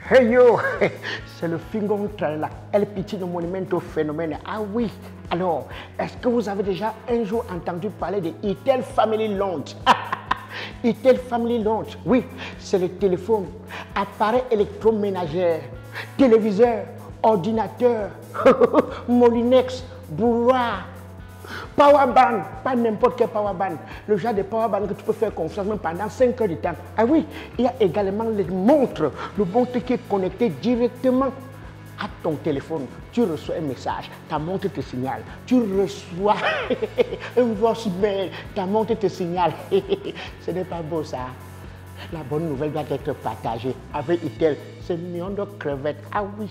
Hey yo, c'est le Fingon Tralala, El Pitino Monumento Phénomène. Ah oui, alors, est-ce que vous avez déjà un jour entendu parler de Itel Family Launch? Itel Family Launch, oui, c'est le téléphone, appareil électroménager, téléviseur, ordinateur, Molinex, bouloir, powerbank, pas n'importe quel powerbank, le genre de powerbank que tu peux faire confiance même pendant 5 heures de temps. Ah oui, il y a également les montres, le montre qui est connecté directement à ton téléphone. Tu reçois un message, ta montre te signale. Tu reçois un voicemail, ta montre te signale. Ce n'est pas beau ça. La bonne nouvelle doit être partagée avec Itel. C'est million de crevettes. Ah oui.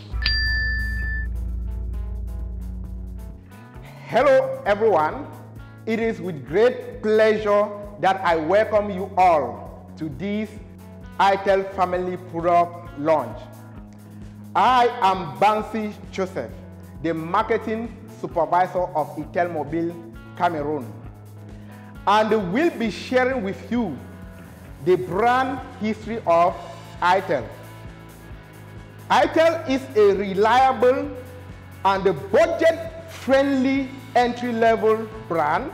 Hello everyone, it is with great pleasure that I welcome you all to this Itel Family Product launch. I am Bansi Joseph, the Marketing Supervisor of Itel Mobile Cameroon, and will be sharing with you the brand history of Itel. Itel is a reliable and budget-friendly entry-level brand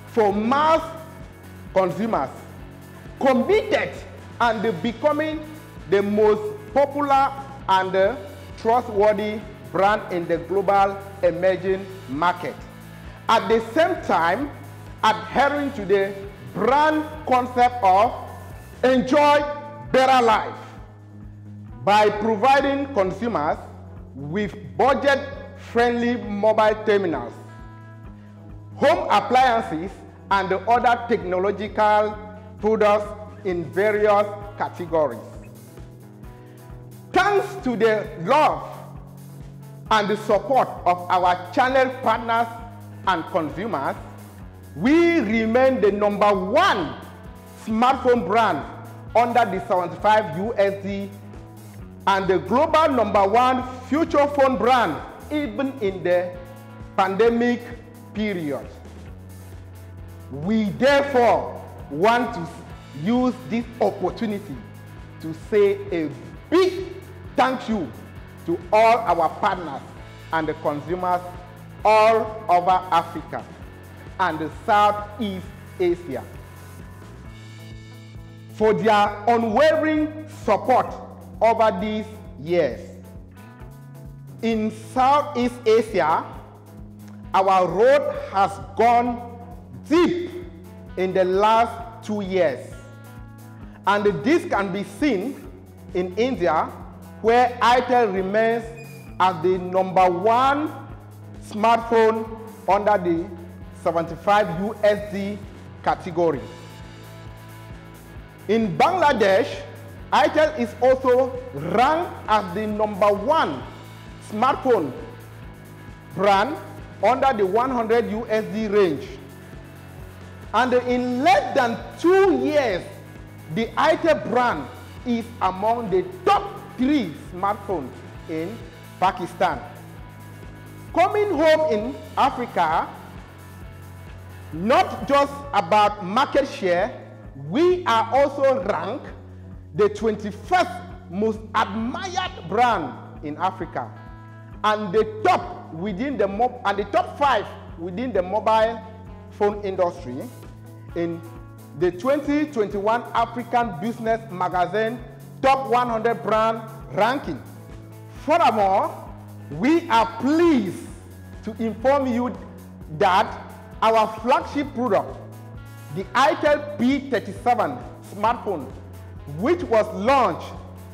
for mass consumers, committed and becoming the most popular and trustworthy brand in the global emerging market. At the same time, adhering to the brand concept of enjoy better life by providing consumers with budget-friendly mobile terminals, home appliances, and other technological products in various categories. Thanks to the love and the support of our channel partners and consumers, we remain the #1 smartphone brand under the 75 USD and the global #1 feature phone brand even in the pandemic period. We therefore want to use this opportunity to say a big thank you to all our partners and the consumers all over Africa and Southeast Asia for their unwavering support over these years. In Southeast Asia, our road has gone deep in the last 2 years, and this can be seen in India, where Itel remains as the #1 smartphone under the 75 USD category. In Bangladesh, Itel is also ranked as the #1 smartphone brand under the 100 USD range. And in less than 2 years, the Itel brand is among the top 3 smartphones in Pakistan. Coming home in Africa, not just about market share, we are also ranked the 21st most admired brand in Africa, and the top top 5 within the mobile phone industry in the 2021 African Business Magazine Top 100 Brand ranking. Furthermore, we are pleased to inform you that our flagship product, the Itel P37 smartphone, which was launched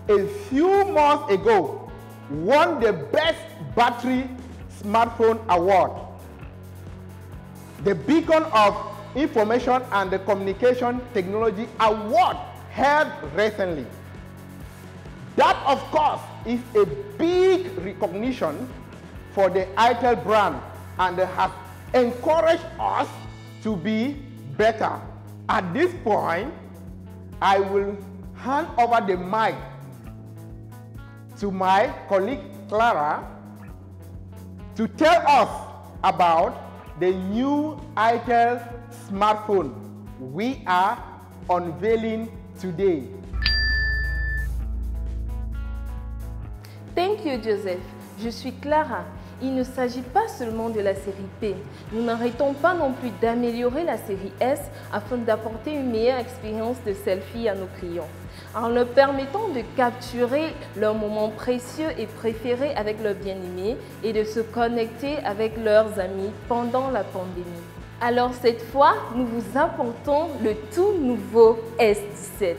a few months ago, won the Best Battery Smartphone Award, the Beacon of Information and the Communication Technology Award held recently. That, of course, is a big recognition for the Itel brand and has encouraged us to be better. At this point, I will hand over the mic to my colleague Clara to tell us about the new Itel smartphone we are unveiling today. Thank you, Joseph. Je suis Clara. Il ne s'agit pas seulement de la série P. Nous n'arrêtons pas non plus d'améliorer la série S afin d'apporter une meilleure expérience de selfie à nos clients, en leur permettant de capturer leurs moments précieux et préférés avec leurs bien-aimés et de se connecter avec leurs amis pendant la pandémie. Alors cette fois, nous vous apportons le tout nouveau S17.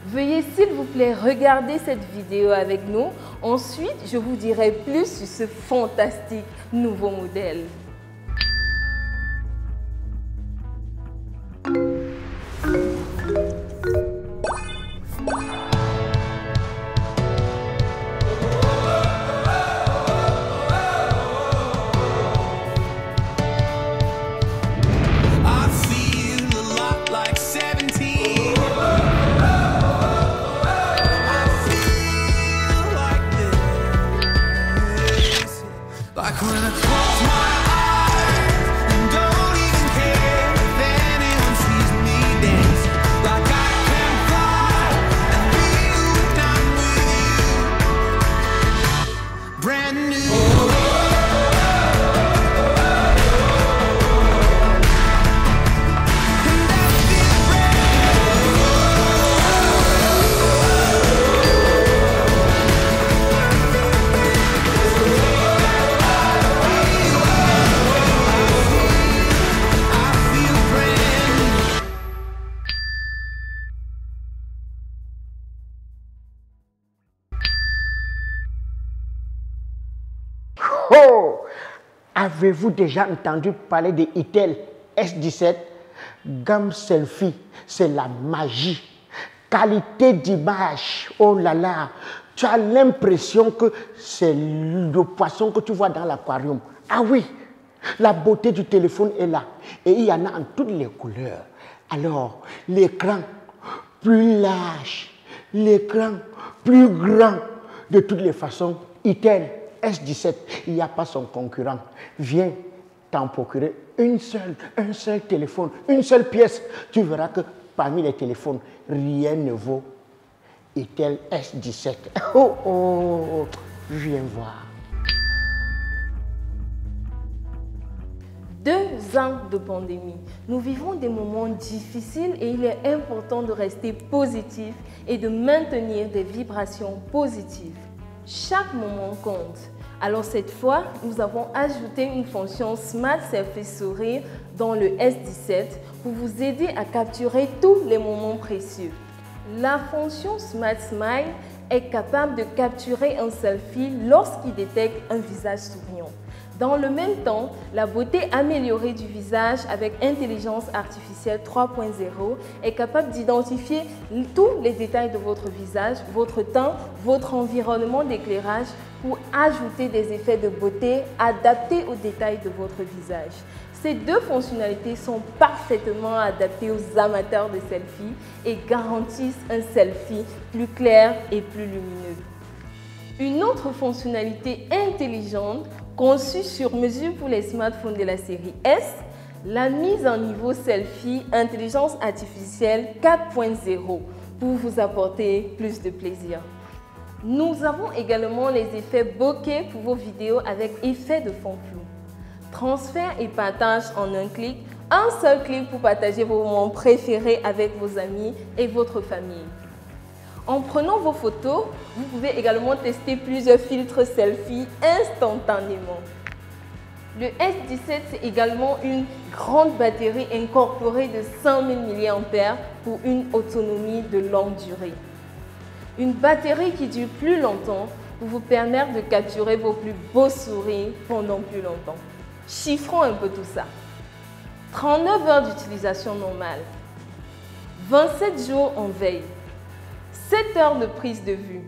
Veuillez s'il vous plaît regarder cette vidéo avec nous. Ensuite, je vous dirai plus sur ce fantastique nouveau modèle. Oh! Avez-vous déjà entendu parler de Itel S17? Gamme selfie, c'est la magie. Qualité d'image, oh là là, tu as l'impression que c'est le poisson que tu vois dans l'aquarium. Ah oui, la beauté du téléphone est là et il y en a en toutes les couleurs. Alors, l'écran plus large, l'écran plus grand, de toutes les façons, Itel S17, il n'y a pas son concurrent. Viens t'en procurer un seul téléphone, une seule pièce. Tu verras que parmi les téléphones, rien ne vaut Itel S17. Oh, oh, viens voir. 2 ans de pandémie. Nous vivons des moments difficiles et il est important de rester positif et de maintenir des vibrations positives. Chaque moment compte. Alors cette fois, nous avons ajouté une fonction Smart Selfie Sourire dans le S17 pour vous aider à capturer tous les moments précieux. La fonction Smart Smile est capable de capturer un selfie lorsqu'il détecte un visage souriant. Dans le même temps, la beauté améliorée du visage avec intelligence artificielle 3.0 est capable d'identifier tous les détails de votre visage, votre teint, votre environnement d'éclairage pour ajouter des effets de beauté adaptés aux détails de votre visage. Ces 2 fonctionnalités sont parfaitement adaptées aux amateurs de selfies et garantissent un selfie plus clair et plus lumineux. Une autre fonctionnalité intelligente conçue sur mesure pour les smartphones de la série S, la mise en niveau selfie intelligence artificielle 4.0 pour vous apporter plus de plaisir. Nous avons également les effets bokeh pour vos vidéos avec effet de fond flou. Transfert et partage en un clic, un seul clic pour partager vos moments préférés avec vos amis et votre famille. En prenant vos photos, vous pouvez également tester plusieurs filtres selfie instantanément. Le S17, c'est également une grande batterie incorporée de 5000 mAh pour une autonomie de longue durée. Une batterie qui dure plus longtemps pour vous permettre de capturer vos plus beaux sourires pendant plus longtemps. Chiffrons un peu tout ça. 39 heures d'utilisation normale, 27 jours en veille, 7 heures de prise de vue,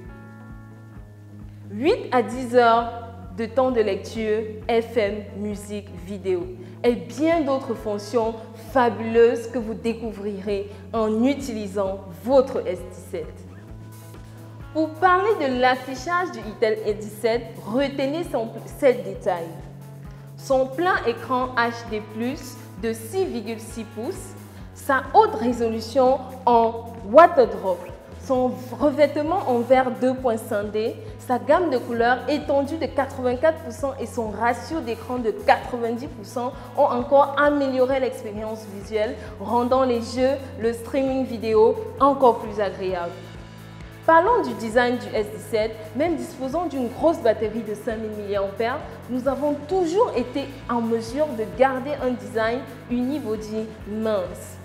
8 à 10 heures de temps de lecture, FM, musique, vidéo et bien d'autres fonctions fabuleuses que vous découvrirez en utilisant votre S17. Pour parler de l'affichage du Itel S17, retenez ces détails. Son plein écran HD+, de 6,6 pouces, sa haute résolution en Waterdrop, son revêtement en verre 2.5D, Sa gamme de couleurs étendue de 84% et son ratio d'écran de 90% ont encore amélioré l'expérience visuelle, rendant les jeux, le streaming vidéo encore plus agréable. Parlons du design du S17, même disposant d'une grosse batterie de 5000 mAh, nous avons toujours été en mesure de garder un design unibody mince.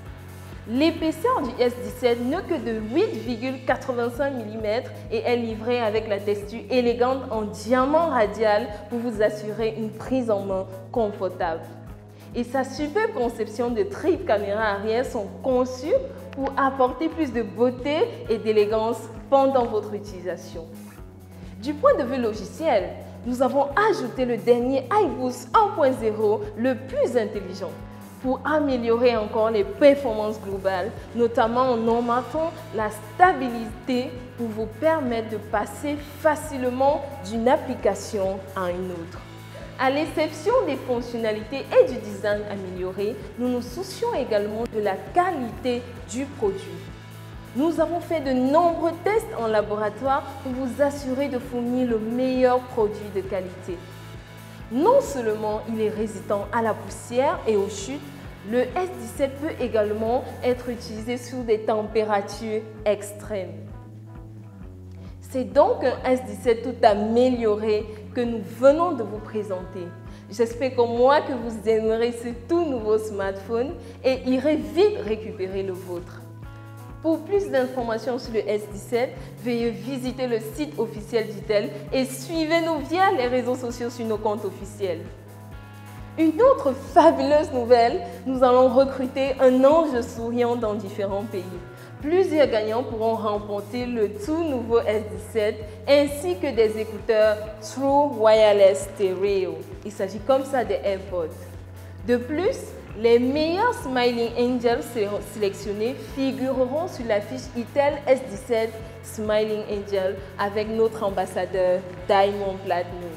L'épaisseur du S17 n'est que de 8,85 mm et est livrée avec la texture élégante en diamant radial pour vous assurer une prise en main confortable. Et sa superbe conception de triple caméra arrière sont conçues pour apporter plus de beauté et d'élégance pendant votre utilisation. Du point de vue logiciel, nous avons ajouté le dernier iBoost 1.0, le plus intelligent, pour améliorer encore les performances globales, notamment en augmentant la stabilité pour vous permettre de passer facilement d'une application à une autre. À l'exception des fonctionnalités et du design amélioré, nous nous soucions également de la qualité du produit. Nous avons fait de nombreux tests en laboratoire pour vous assurer de fournir le meilleur produit de qualité. Non seulement il est résistant à la poussière et aux chutes, le S17 peut également être utilisé sous des températures extrêmes. C'est donc un S17 tout amélioré que nous venons de vous présenter. J'espère comme moi que vous aimerez ce tout nouveau smartphone et irez vite récupérer le vôtre. Pour plus d'informations sur le S17, veuillez visiter le site officiel d'Itel et suivez-nous via les réseaux sociaux sur nos comptes officiels. Une autre fabuleuse nouvelle, nous allons recruter un ange souriant dans différents pays. Plusieurs gagnants pourront remporter le tout nouveau S17 ainsi que des écouteurs True Wireless Stereo. Il s'agit comme ça des AirPods. De plus, les meilleurs Smiling Angels sélectionnés figureront sur la fiche Itel S17 Smiling Angel avec notre ambassadeur Diamond Platinum.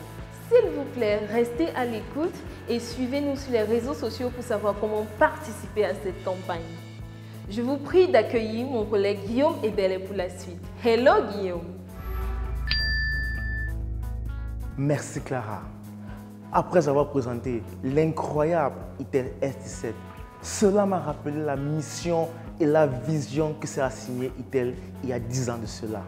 S'il vous plaît, restez à l'écoute et suivez-nous sur les réseaux sociaux pour savoir comment participer à cette campagne. Je vous prie d'accueillir mon collègue Guillaume Ebele pour la suite. Hello Guillaume. Merci Clara. Après avoir présenté l'incroyable Itel S17, cela m'a rappelé la mission et la vision que s'est assignée Itel il y a 10 ans de cela.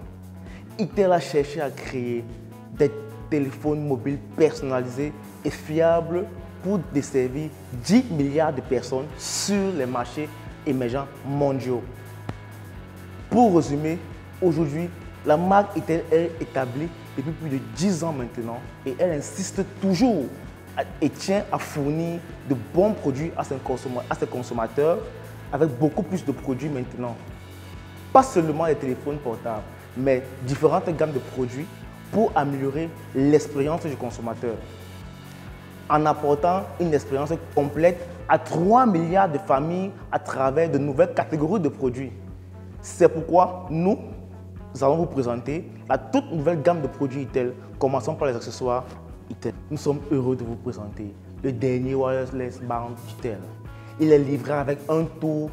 Itel a cherché à créer des téléphones mobiles personnalisés et fiables pour desservir 10 milliards de personnes sur les marchés émergents mondiaux. Pour résumer, aujourd'hui, la marque Itel est établie depuis plus de 10 ans maintenant et elle insiste toujours et tient à fournir de bons produits à ses consommateurs avec beaucoup plus de produits maintenant. Pas seulement les téléphones portables, mais différentes gammes de produits pour améliorer l'expérience du consommateur en apportant une expérience complète à 3 milliards de familles à travers de nouvelles catégories de produits. C'est pourquoi nous allons vous présenter la toute nouvelle gamme de produits Itel. Commençons par les accessoires Itel. Nous sommes heureux de vous présenter le dernier wireless band Itel. Il est livré avec un taux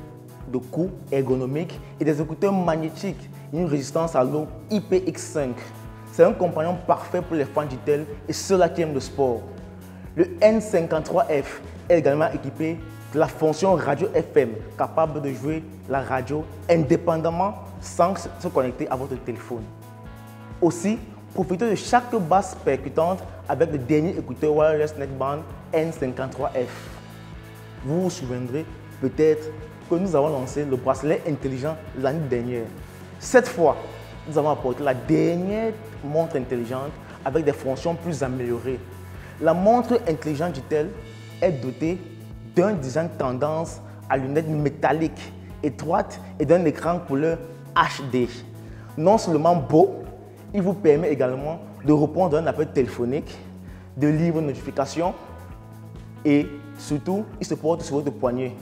de cou ergonomique et des écouteurs magnétiques, une résistance à l'eau IPX5. C'est un compagnon parfait pour les fans d'Itel et ceux-là qui aiment le sport. Le N53F est également équipé de la fonction radio FM, capable de jouer la radio indépendamment sans se connecter à votre téléphone. Aussi, profitez de chaque basse percutante avec le dernier écouteur wireless neckband N53F. Vous vous souviendrez peut-être que nous avons lancé le bracelet intelligent l'année dernière. Cette fois, nous avons apporté la dernière montre intelligente avec des fonctions plus améliorées. La montre intelligente d'Itel est dotée d'un design tendance à lunettes métalliques étroites et d'un écran couleur HD. Non seulement beau, il vous permet également de répondre à un appel téléphonique, de lire vos notifications et surtout, il se porte sur votre poignet.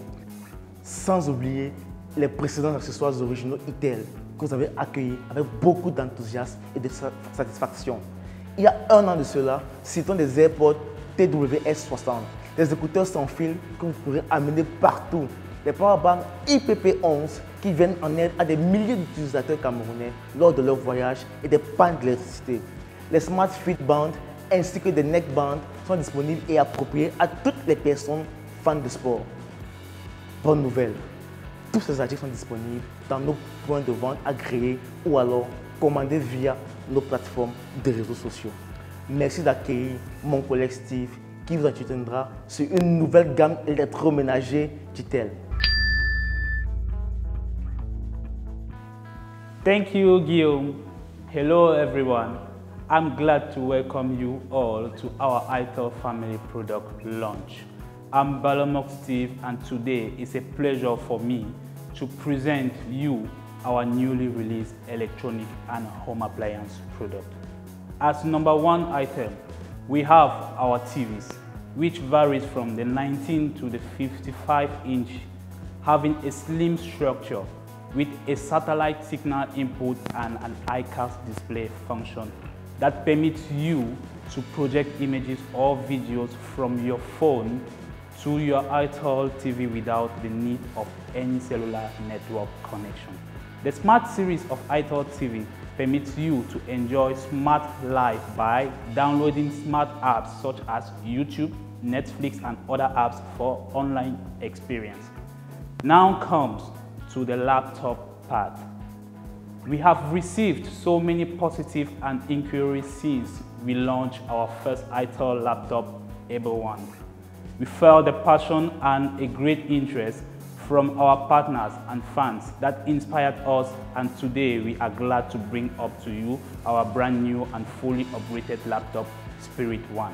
Sans oublier les précédents accessoires originaux Itel que vous avez accueillis avec beaucoup d'enthousiasme et de satisfaction. Il y a un an de cela, citons des AirPods TWS60, des écouteurs sans fil que vous pourrez amener partout, des powerbanks IPP11 qui viennent en aide à des milliers d'utilisateurs camerounais lors de leur voyage et des pannes d'électricité. Les Smart Fit Bands ainsi que des neck bands sont disponibles et appropriés à toutes les personnes fans de sport. Bonne nouvelle, tous ces articles sont disponibles dans nos points de vente agréés ou alors commandés via nos plateformes de réseaux sociaux. Merci d'accueillir mon collègue Steve qui vous entretiendra sur une nouvelle gamme électroménager d'Itel. Thank you, Guillaume. Hello, everyone. I'm glad to welcome you all to our ITEL family product launch. I'm Balomok Steve, and today it's a pleasure for me to present you our newly released electronic and home appliance product. As number one item, we have our TVs, which varies from the 19 to the 55-inch, having a slim structure with a satellite signal input and an ICAS display function that permits you to project images or videos from your phone to your ITEL TV without the need of any cellular network connection. The Smart series of ITEL TV permits you to enjoy smart life by downloading smart apps such as YouTube, Netflix, and other apps for online experience. Now comes to the laptop part. We have received so many positive and inquiries since we launched our first ITEL laptop, Able One. We felt the passion and a great interest from our partners and fans that inspired us, and today we are glad to bring up to you our brand new and fully upgraded laptop, Spirit One.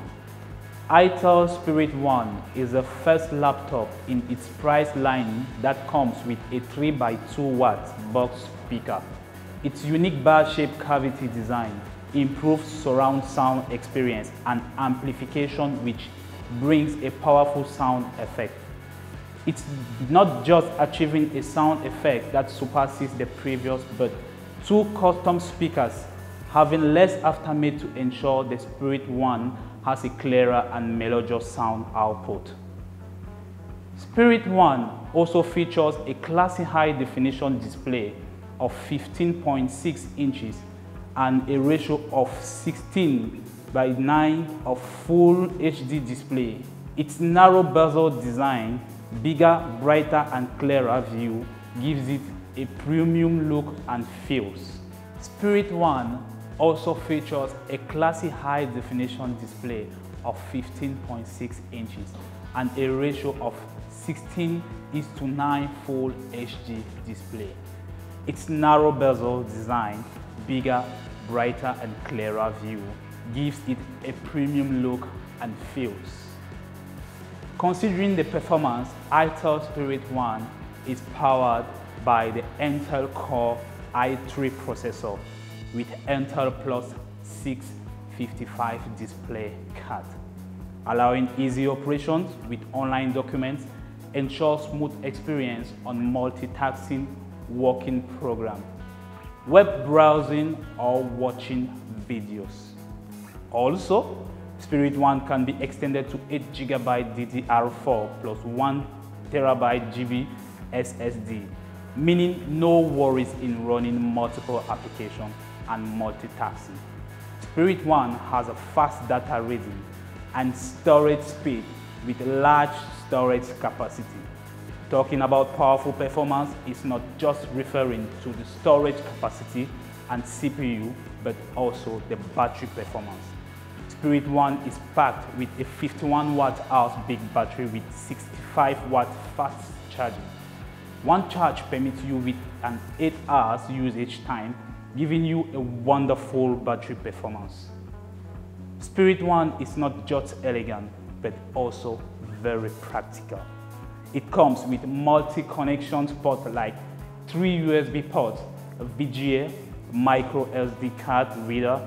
ITEL Spirit One is the first laptop in its price line that comes with a 3x2 watt box speaker. Its unique bar-shaped cavity design improves surround sound experience and amplification, which brings a powerful sound effect. It's not just achieving a sound effect that surpasses the previous, but two custom speakers having less aftermath to ensure the Spirit One has a clearer and melodious sound output. Spirit One also features a classy high-definition display of 15.6 inches and a ratio of 16:9 of full HD display. Its narrow bezel design, bigger, brighter, and clearer view gives it a premium look and feels. Spirit One also features a classy high-definition display of 15.6 inches and a ratio of 16:9 full HD display. Its narrow bezel design, bigger, brighter, and clearer view gives it a premium look and feels. Considering the performance, ITEL Spirit One is powered by the Intel Core i3 processor with Intel Plus 655 display card, allowing easy operations with online documents, ensure smooth experience on multitasking working program, web browsing, or watching videos. Also, Spirit One can be extended to 8 GB DDR4 plus 1 TB GB SSD, meaning no worries in running multiple applications and multitasking. Spirit One has a fast data reading and storage speed with large storage capacity. Talking about powerful performance is not just referring to the storage capacity and CPU, but also the battery performance. Spirit One is packed with a 51 watt-hour big battery with 65 watt fast charging. One charge permits you with an 8 hours usage time, giving you a wonderful battery performance. Spirit One is not just elegant, but also very practical. It comes with multi-connection ports like 3 USB ports, a VGA, micro SD card reader,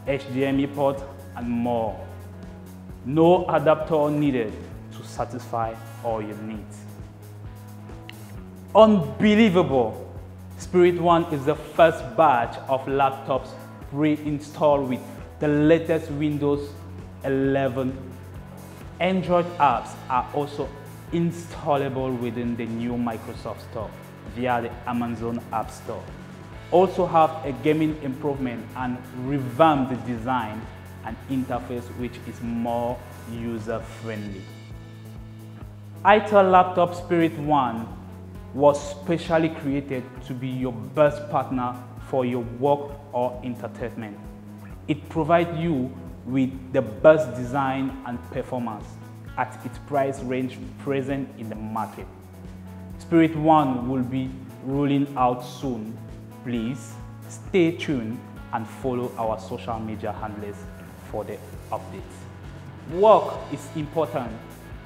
HDMI port, and more. No adapter needed to satisfy all your needs. Unbelievable! Spirit One is the first batch of laptops pre-installed with the latest Windows 11. Android apps are also installable within the new Microsoft Store via the Amazon App Store. also have a gaming improvement and revamp the design and interface which is more user-friendly. ITEL Laptop Spirit One was specially created to be your best partner for your work or entertainment. It provides you with the best design and performance at its price range present in the market. Spirit One will be rolling out soon. Please stay tuned and follow our social media handles for the updates. Work is important,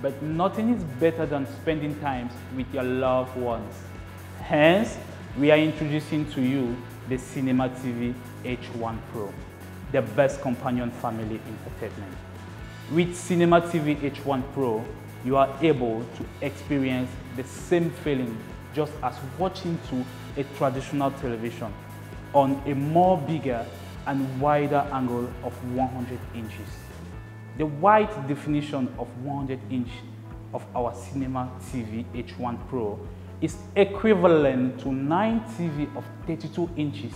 but nothing is better than spending time with your loved ones. Hence, we are introducing to you the Cinema TV H1 Pro, the best companion family entertainment. With Cinema TV H1 Pro, you are able to experience the same feeling just as watching to a traditional television on a more bigger and wider angle of 100 inches. The wide definition of 100 inch of our Cinema TV H1 Pro is equivalent to 9 TV of 32 inches,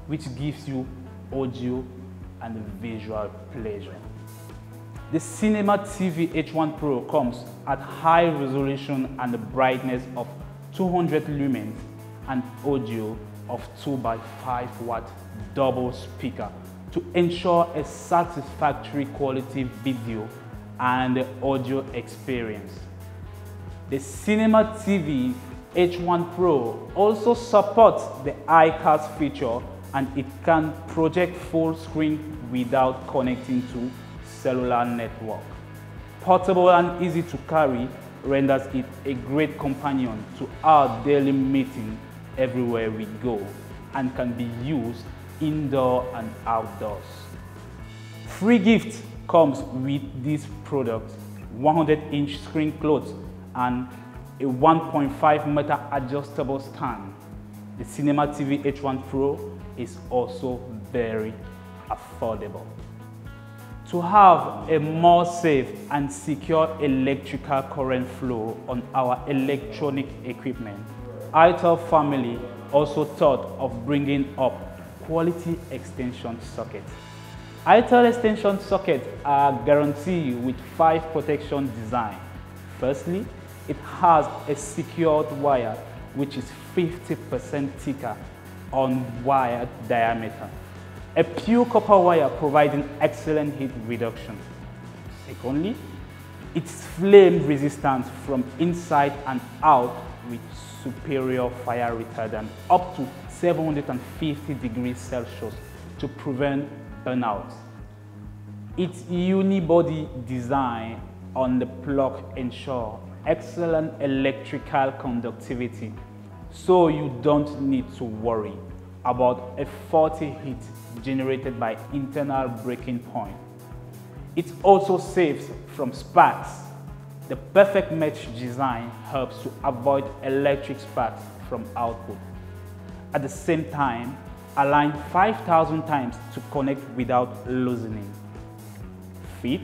which gives you audio and visual pleasure. The Cinema TV H1 Pro comes at high resolution and a brightness of 200 lumens and audio of 2x5 watt double speaker to ensure a satisfactory quality video and audio experience. The Cinema TV H1 Pro also supports the iCast feature, and it can project full screen without connecting to cellular network. Portable and easy to carry renders it a great companion to our daily meeting everywhere we go and can be used indoor and outdoors. Free gift comes with this product: 100-inch screen cloth and a 1.5 meter adjustable stand. The Cinema TV H1 Pro is also very affordable. To have a more safe and secure electrical current flow on our electronic equipment, ITEL family also thought of bringing up quality extension sockets. ITEL extension sockets are guaranteed with 5 protection design. Firstly, it has a secured wire which is 50% thicker on wire diameter. A pure copper wire providing excellent heat reduction. Secondly, it's flame resistant from inside and out with superior fire retardant up to 750 degrees Celsius to prevent burnout. Its unibody design on the plug ensures excellent electrical conductivity, so you don't need to worry about a faulty heat generated by internal breaking point. It also saves from sparks. The perfect mesh design helps to avoid electric sparks from output. At the same time, align 5,000 times to connect without loosening. Fit.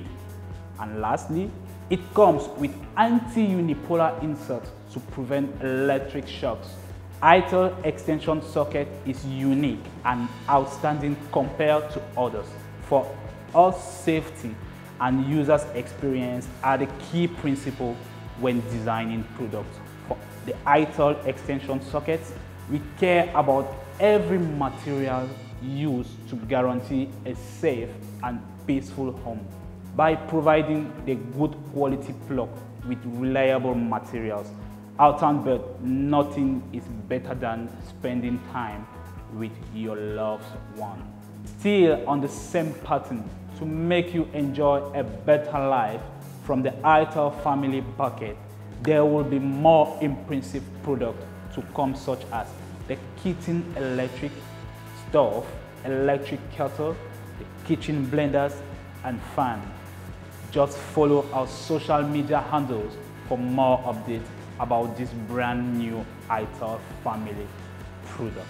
And lastly, it comes with anti-unipolar inserts to prevent electric shocks. ITEL extension socket is unique and outstanding compared to others. For us, safety and users' experience are the key principles when designing products. For the ITEL extension sockets, we care about every material used to guarantee a safe and peaceful home. By providing the good quality plug with reliable materials, but nothing is better than spending time with your loved one. Still on the same pattern to make you enjoy a better life from the ITEL family bucket, there will be more impressive products to come, such as the kitchen electric stove, electric kettle, the kitchen blenders and fan. Just follow our social media handles for more updates about this brand new ITEL family product.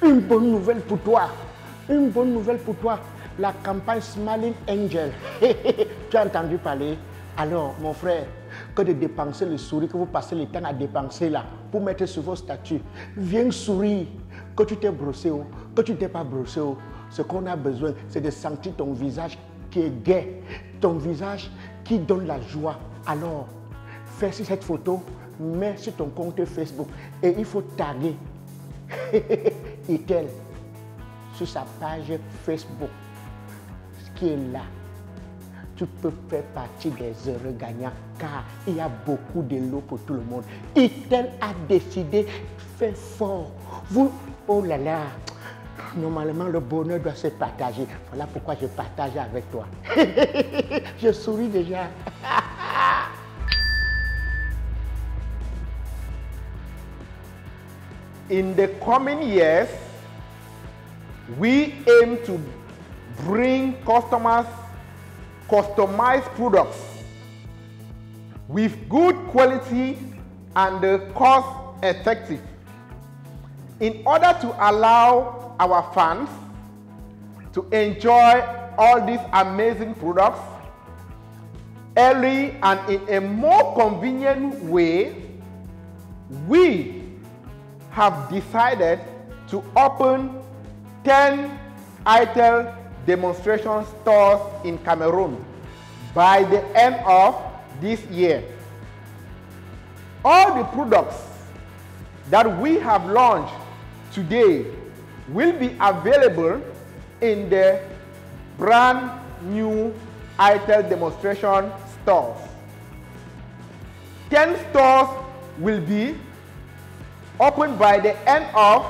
Une bonne nouvelle pour toi. Une bonne nouvelle pour toi. La campagne Smiling Angel. Tu as entendu parler Alors, mon frère, que de dépenser le sourire que vous passez le temps à dépenser là pour mettre sur vos statuts, viens sourire. Que tu t'es brossé ou que tu ne t'es pas brossé, ce qu'on a besoin, c'est de sentir ton visage qui est gai, ton visage qui donne la joie. Alors, fais sur cette photo, mets sur ton compte Facebook et il faut taguer Itel sur sa page Facebook, ce qui est là. Tu peux faire partie des heureux gagnants car il y a beaucoup de lots pour tout le monde. Itel a décidé, fais fort. Vous, oh là là, normalement le bonheur doit se partager. Voilà pourquoi je partage avec toi. Je souris déjà. In the coming years, we aim to bring customers customized products with good quality and cost effective. In order to allow our fans to enjoy all these amazing products early and in a more convenient way, we have decided to open 10 ITEL demonstration stores in Cameroon by the end of this year. All the products that we have launched today will be available in the brand new ITEL demonstration stores. 10 stores will be opened by the end of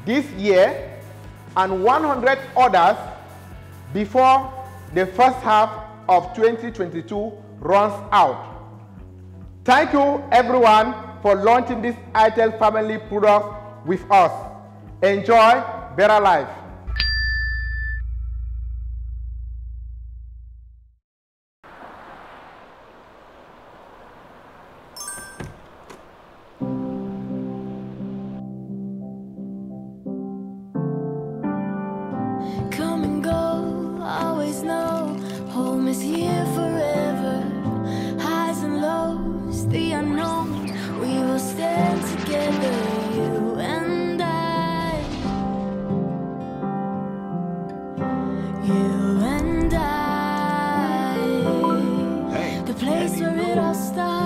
this year and 100 others before the first half of 2022 runs out. Thank you everyone for launching this ITEL family product with us. Enjoy better life. Place where it all starts.